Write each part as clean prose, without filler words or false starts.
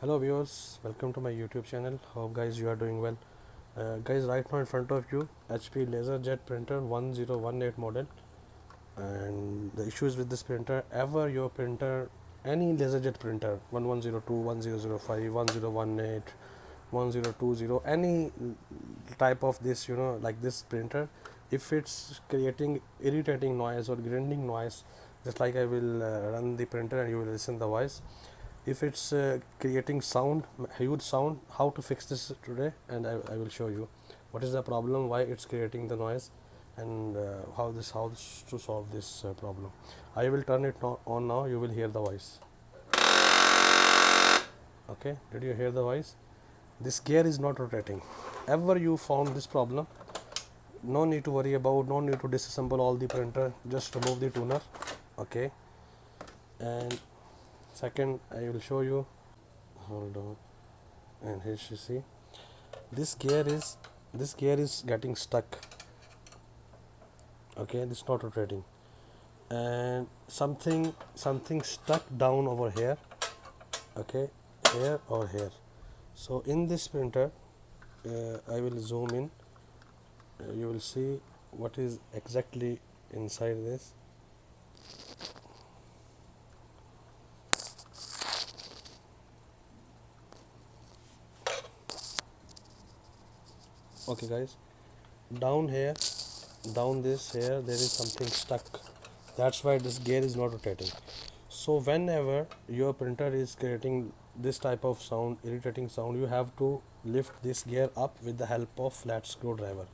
Hello viewers, welcome to my YouTube channel. Hope guys you are doing well. Guys, right now in front of you HP LaserJet Printer 1018 model, and the issues with this printer, ever your printer, any LaserJet printer 1102, 1005, 1018, 1020, any type of this, like this printer, if it's creating irritating noise or grinding noise, just like I will run the printer and you will listen the voice. If it's creating sound, huge sound, how to fix this today, and I will show you what is the problem, why it's creating the noise, and how to solve this problem. I will turn it on now. You will hear the voice. Okay, did you hear the voice? This gear is not rotating. Ever you found this problem, no need to worry about, no need to disassemble all the printer, just remove the tuner. Okay, and second I will show you. Hold on, and here you see this gear is getting stuck. Okay, this is not rotating, and something stuck down over here. Okay, here or here. So in this printer, I will zoom in. You will see what is exactly inside this. Okay guys, down here, down this here, there is something stuck. That's why this gear is not rotating. So whenever your printer is creating this type of sound, irritating sound, you have to lift this gear up with the help of flat screwdriver.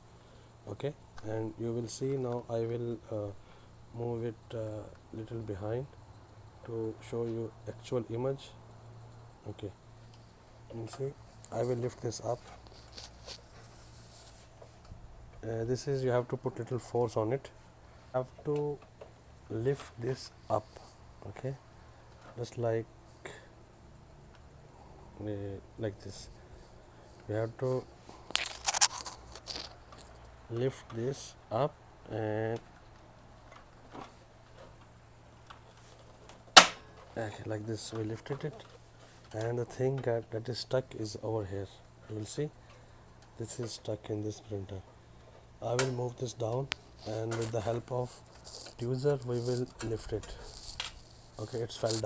Okay, and you will see now. I will move it little behind to show you actual image. Okay, you see, I will lift this up. This is, you have to put little force on it. Have to lift this up. Okay, just like this. You have to lift this up, and like this we lifted it, and the thing that is stuck is over here. You will see this is stuck in this printer. I will move this down, and with the help of tweezer we will lift it. Okay, it's fell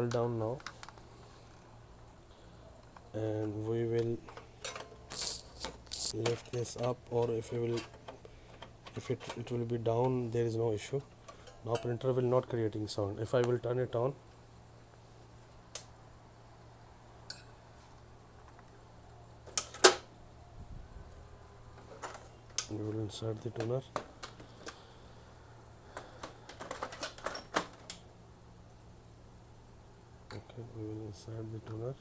down now, and we will lift this up, or if it will be down, there is no issue. Now printer will not creating sound. If I will turn it on, we will insert the tuner. Okay, we will insert the tuner.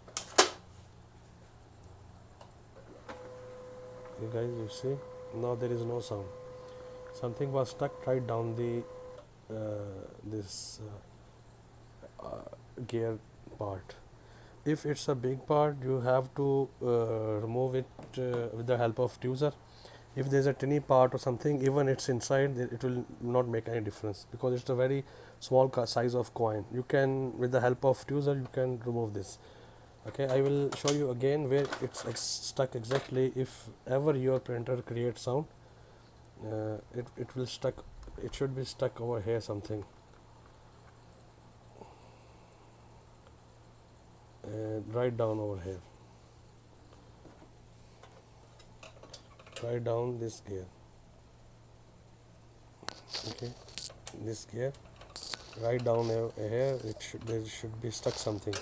Okay guys, you see now there is no sound. Something was stuck right down the this gear part. If it's a big part, you have to remove it with the help of tweezer. If there's a tiny part or something, even it's inside, it will not make any difference, because it's a very small size of coin. You can, with the help of tweezer, you can remove this. Okay, I will show you again where it's stuck exactly. If ever your printer creates sound, it will stuck. It should be stuck over here something. Right down over here. Right down this gear. Okay, this gear. Right down here. There should be stuck something.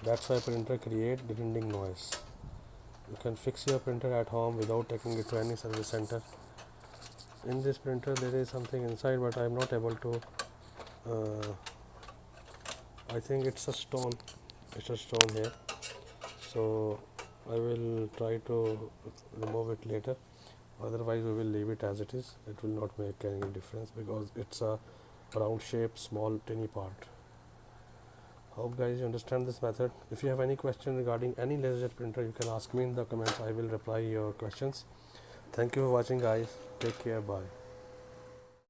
That's why printer create grinding noise. You can fix your printer at home without taking it to any service center. In this printer there is something inside, but I am not able to. I think it's a stone. It's a stone here. So I will try to remove it later. Otherwise we will leave it as it is. It will not make any difference, because it's a round shape, small tiny part. Hope guys you understand this method. If you have any question regarding any LaserJet printer, you can ask me in the comments. I will reply your questions. Thank you for watching guys. Take care. Bye.